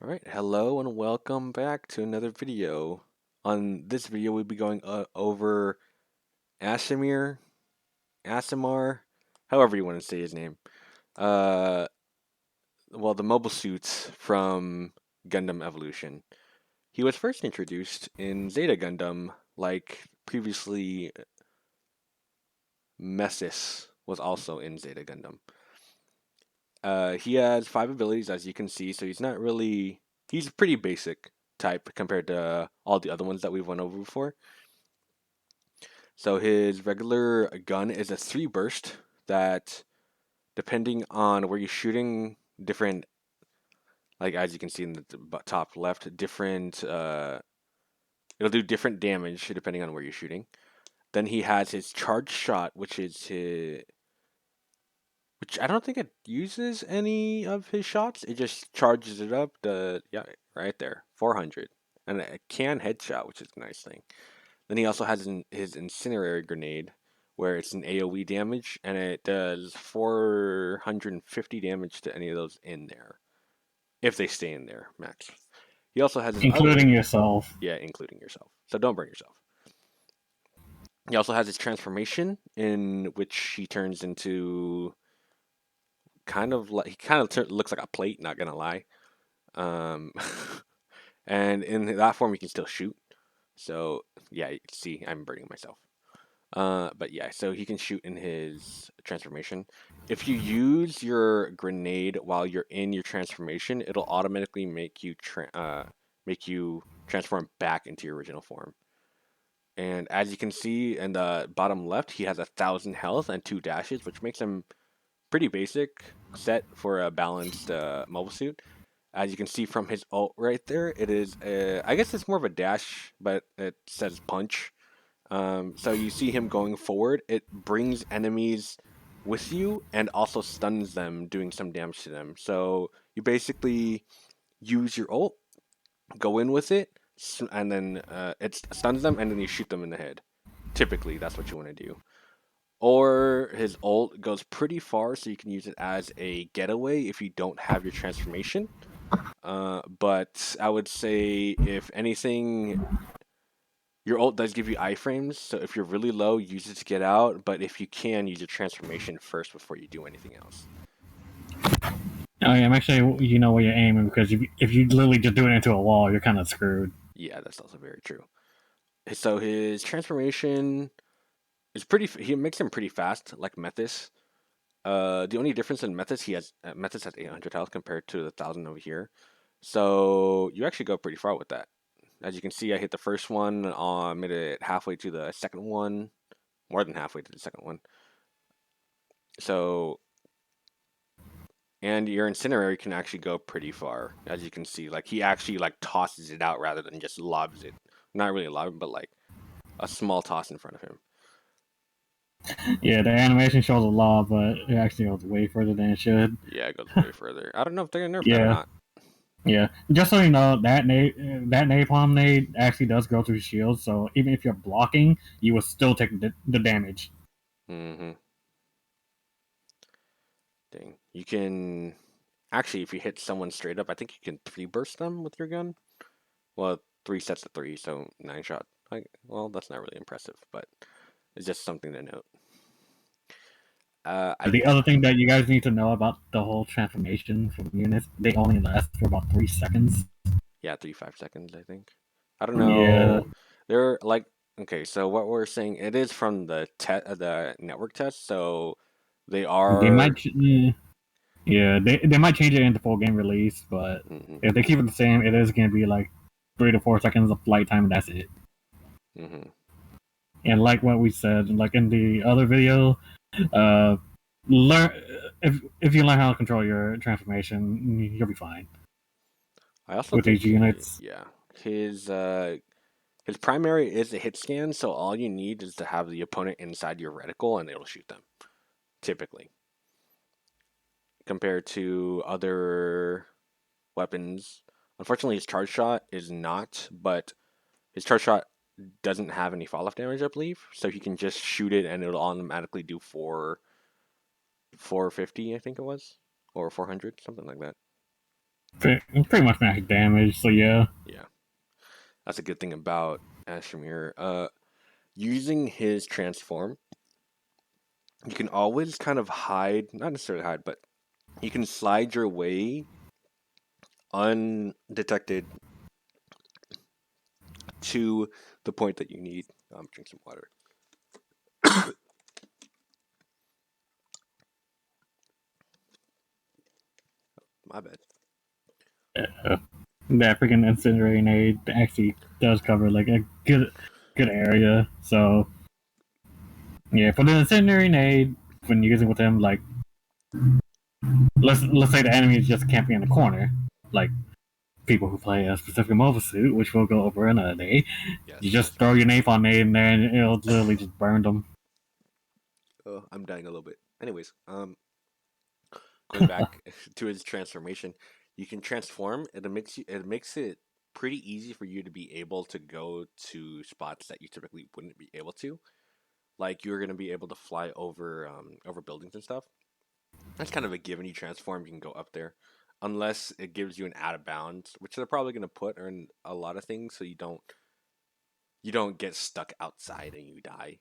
All right, hello and welcome back to another video. On this video, we'll be going over Asshimar, Asshimar, however you want to say his name. Uh, well, the mobile suits from Gundam Evolution. He was first introduced in Zeta Gundam, like previously Messis was also in Zeta Gundam. He has 5 abilities, as you can see, so he's pretty basic type compared to all the other ones that we've went over before. So his regular gun is a 3 burst that, depending on where you're shooting, different, like as you can see in the top left, it'll do different damage depending on where you're shooting. Then he has his charge shot, which I don't think it uses any of his shots. It just charges it up. Yeah, right there, 400, and it can headshot, which is a nice thing. Then he also has his Incendiary grenade, where it's an AoE damage, and it does 450 damage to any of those in there, if they stay in there, max. He also has his including yourself. yeah, including yourself. So don't burn yourself. He also has his transformation, in which he turns into looks like a plate. Not gonna lie, um, and in that form, he can still shoot. So yeah, you can see I'm burning myself. But yeah, so he can shoot in his transformation. If you use your grenade while you're in your transformation, it'll automatically make you transform back into your original form. And as you can see in the bottom left, he has 1,000 health and 2 dashes, which makes him pretty basic set for a balanced mobile suit. As you can see from his ult right there, I guess it's more of a dash, but it says punch. So you see him going forward. It brings enemies with you and also stuns them, doing some damage to them. So you basically use your ult, go in with it, and then it stuns them, and then you shoot them in the head. Typically, that's what you want to do. Or his ult goes pretty far, so you can use it as a getaway if you don't have your transformation. But I would say, if anything, your ult does give you iframes, so if you're really low, use it to get out, but if you can, use your transformation first before you do anything else. Oh yeah, make sure you know where you're aiming because if you literally just do it into a wall, you're kind of screwed. Yeah, that's also very true. So his transformation he makes him pretty fast, like Methis. The only difference in Methis has 800 health compared to the 1,000 over here. So you actually go pretty far with that. As you can see, I hit the first one, made it halfway to the second one, more than halfway to the second one. So, and your Incendiary can actually go pretty far, as you can see. Like, he actually like tosses it out rather than just lobs it. Not really lob it, but like a small toss in front of him. Yeah, the animation shows a lot, but it actually goes way further than it should. Yeah, it goes way further. I don't know if they're gonna nerf that or Yeah, not. yeah. Just so you know, that napalm nade actually does go through shields, so even if you're blocking, you will still take the damage. Mm-hmm. Dang. You can actually, if you hit someone straight up, I think you can 3 burst them with your gun. Well, 3 sets of 3, so 9 shot. Well, that's not really impressive, but it's just something to note. I The other thing that you guys need to know about the whole transformation from units, they only last for about 3 seconds. Yeah, 5 seconds, I think. I don't Yeah, know. They're like, okay, so what we're saying, it is from the network test, so they they might. are. Yeah, they might change it into full game release, but Hmm. if they keep it the same, it is going to be like 3 to 4 seconds of flight time, and that's it. Hmm. And like what we said, like in the other video, uh, learn if you learn how to control your transformation, you'll be fine I also with these think, units. yeah, his uh, his primary is a hit scan, so all you need is to have the opponent inside your reticle, and it'll shoot them. Typically, compared to other weapons. Unfortunately, his charge shot is not, but his charge shot doesn't have any fall off damage, I believe. So he can just shoot it and it'll automatically do 450, I think it was, or 400, something like that. pretty much max damage. So yeah, Yeah, that's a good thing about Asshimar. Using his transform, you can always kind of hide, not necessarily hide, but you can slide your way undetected to the point that you need. Drink some water. My bad. uh, that freaking incendiary nade actually does cover like a good area. So yeah, for the incendiary nade, when you're using with him, like let's say the enemy is just camping in the corner, like people who play a specific mobile suit, which we'll go over another day. You Yes, just that's right. throw your napalm nade in there, and it'll literally just burn them. Oh, I'm dying a little bit. Anyways, going back to his transformation, you can transform. It makes it pretty easy for you to be able to go to spots that you typically wouldn't be able to. Like you're gonna be able to fly over buildings and stuff. That's kind of a given. You transform, you can go up there, unless it gives you an out of bounds, which they're probably gonna put in a lot of things, so you don't get stuck outside and you die.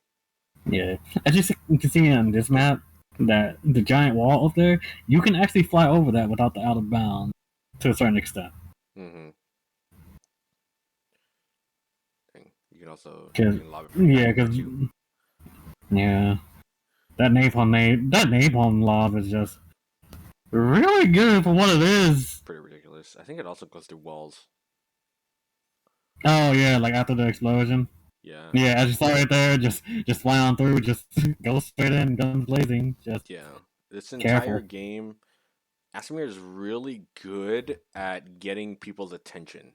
Yeah, as you can see on this map, that the giant wall up there, you can actually fly over that without the out of bounds to a certain extent. Mm-hmm. You can also Cause you can lob it pretty high yeah, in the air cause too. yeah, that napalm lob is just really good for what it is. Pretty ridiculous. I think it also goes through walls. Oh yeah, like after the explosion. Yeah, Yeah, as you saw right there, just fly on through, just go straight in, guns blazing. Just yeah. This entire careful. game, Asimir is really good at getting people's attention.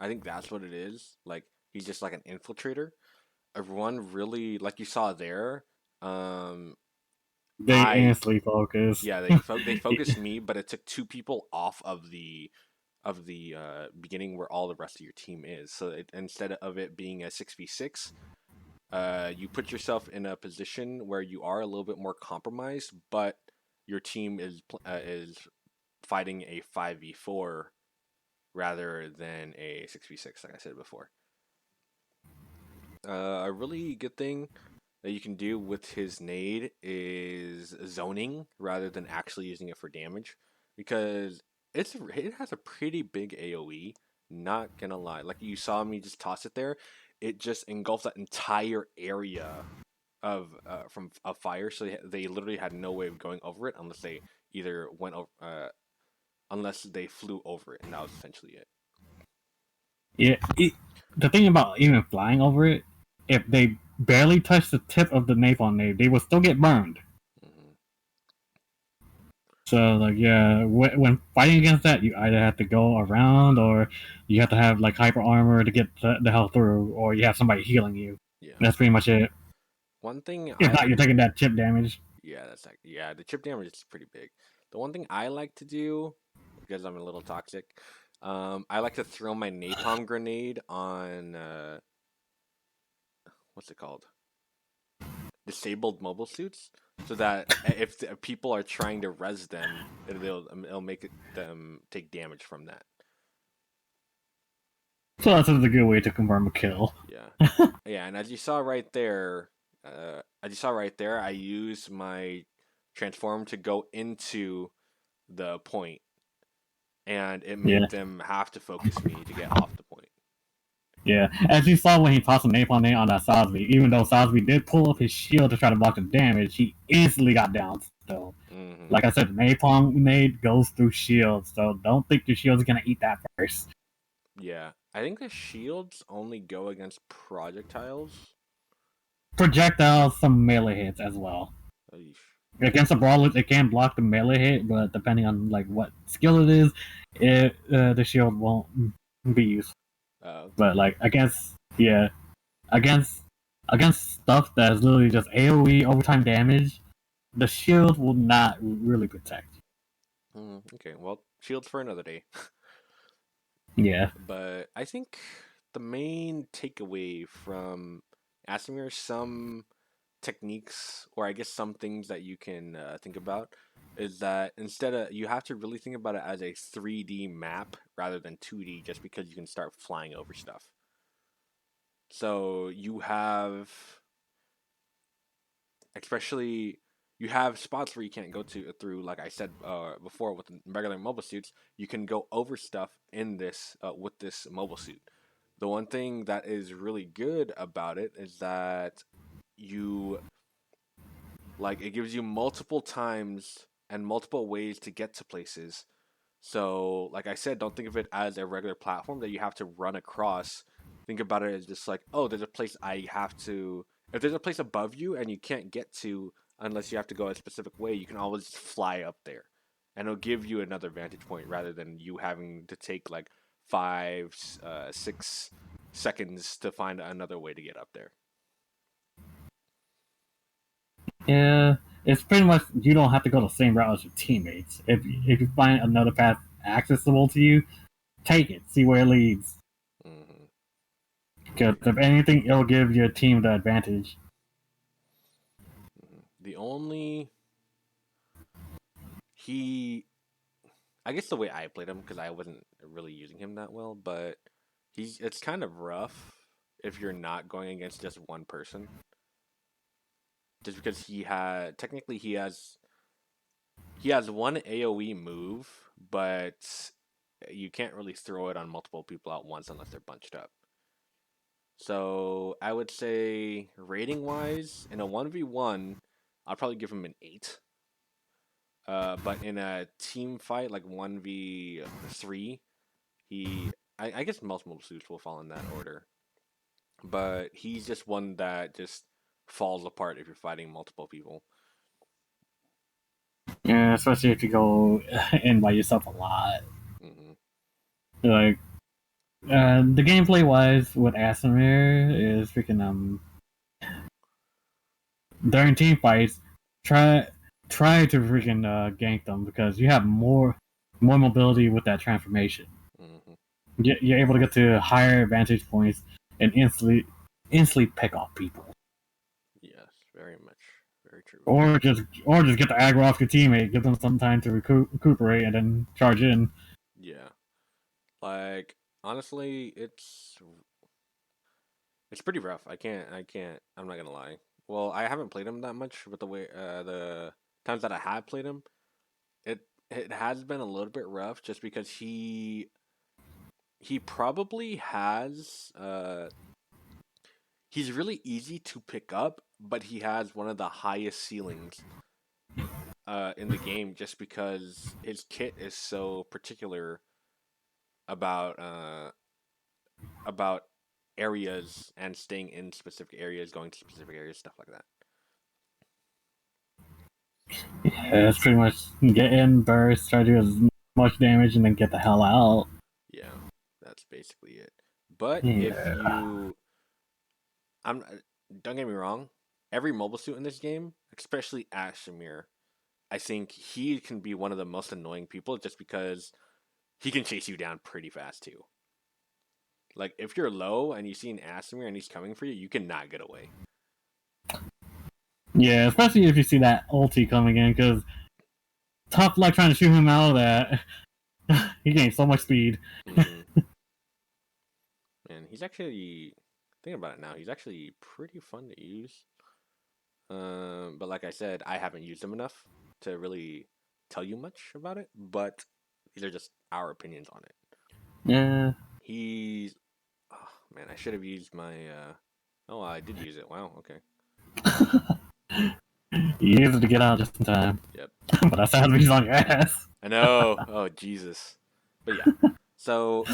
I think that's what it is. Like he's just like an infiltrator. Everyone really, like you saw there. Um, They I instantly focus. Yeah, they focused me, but it took two people off of the beginning where all the rest of your team is. So instead of it being a 6v6, you put yourself in a position where you are a little bit more compromised, but your team is fighting a 5v4 rather than a 6v6, like I said before. A really good thing that you can do with his nade is zoning rather than actually using it for damage, because it has a pretty big AOE. Not gonna lie, like you saw me just toss it there, it just engulfs that entire area of from a fire. So they literally had no way of going over it unless they either went over, unless they flew over it, and that was essentially it. Yeah, the thing about even flying over it, if they barely touch the tip of the napalm nade, they will still get burned. Hmm. So like yeah, when fighting against that, you either have to go around or you have to have like hyper armor to get the hell through, or you have somebody healing you. Yeah. That's pretty much it. One thing If I not, you're taking that chip damage. Yeah, that's like yeah, the chip damage is pretty big. The one thing I like to do, because I'm a little toxic, I like to throw my napalm grenade on what's it called? Disabled mobile suits, so that if people are trying to res them, it'll make them take damage from that. So that's a good way to confirm a kill. Yeah, yeah, and as you saw right there, I use my transform to go into the point and it Yeah, made them have to focus me to get off the point. yeah. As you saw when he tossed a napalm nade on that Sosby, even though Sosby did pull up his shield to try to block the damage, he instantly got down still. Hmm. Like I said, napalm nade goes through shields, so don't think your shield's gonna eat that first. Yeah, I think the shields only go against projectiles. Projectiles, some melee hits as well. Eesh. Against a brawler, it can block the melee hit, but depending on like what skill it is, the shield won't be used. But Okay. like against yeah, against against stuff that is literally just AOE overtime damage, the shield will not really protect. Okay. Well, shields for another day. Yeah, But I think the main takeaway from Asimir, some techniques, or I guess some things that you can think about, is that instead of you have to really think about it as a 3D map rather than 2D, just because you can start flying over stuff. So you have, especially, you have spots where you can't go to through, like I said before, with regular mobile suits. You can go over stuff in this with this mobile suit. The one thing that is really good about it is that you like it gives you multiple times and multiple ways to get to places. So, like I said, don't think of it as a regular platform that you have to run across. Think about it as just like, oh, there's a place I have to. If there's a place above you and you can't get to unless you have to go a specific way, you can always just fly up there, and it'll give you another vantage point rather than you having to take like 6 seconds to find another way to get up there. Yeah, it's pretty much you don't have to go the same route as your teammates. If you find another path accessible to you, take it. See where it leads. Hmm. Because if anything, it'll give your team the advantage. The only he I guess the way I played him, because I wasn't really using him that well, but it's kind of rough if you're not going against just one person. Just because he has one AoE move, but you can't really throw it on multiple people at once unless they're bunched up. So I would say rating wise, in a 1v1, I'd probably give him an 8. But in a team fight like 1v3, I guess most mobile suits will fall in that order, but he's just one that just falls apart if you're fighting multiple people. Yeah, especially if you go in by yourself a lot. Hmm. Like the gameplay wise with Asshimar is freaking during team fights, try try to freaking gank them because you have more mobility with that transformation. Hmm. You're able to get to higher vantage points and instantly pick off people, Yes, very much, very true. or just get the aggro off your teammate, give them some time to recuperate, and then charge in. Yeah, like honestly, it's pretty rough. I'm not gonna lie. Well, I haven't played him that much, but the times that I have played him, it has been a little bit rough just because he probably has he's really easy to pick up, but he has one of the highest ceilings in the game just because his kit is so particular about about areas and staying in specific areas, going to specific areas, stuff like that. Yeah, it's pretty much get in, burst, try to do as much damage, and then get the hell out. Yeah, that's basically it. But if Yeah. you, I'm don't get me wrong, every mobile suit in this game, especially Asshimar, I think he can be one of the most annoying people just because he can chase you down pretty fast too. Like if you're low and you see an Asshimar and he's coming for you, you cannot get away. Yeah, especially if you see that ulti coming in, because tough luck trying to shoot him out of that. He gained so much speed. Hmm. And he's actually thinking about it now. He's actually pretty fun to use. But like I said, I haven't used him enough to really tell you much about it. But these are just our opinions on it. Yeah. He's oh, man, I should have used my. Oh, I did use it. Wow. Okay. You needed to get out just in time. Yep. But that sounds like he's on your ass. I know. Oh Jesus. But yeah. So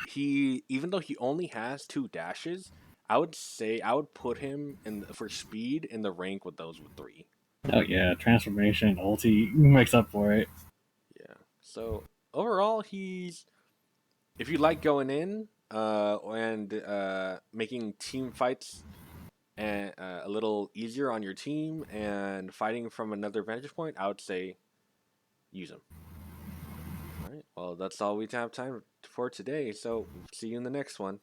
he, even though he only has 2 dashes, I would say I would put him for speed in the rank with those with 3. Oh yeah, transformation, ulti makes up for it. Yeah. So overall, if you like going in and making team fights and a little easier on your team and fighting from another vantage point, I would say use him. All right. Well, that's all we have time for today. So see you in the next one.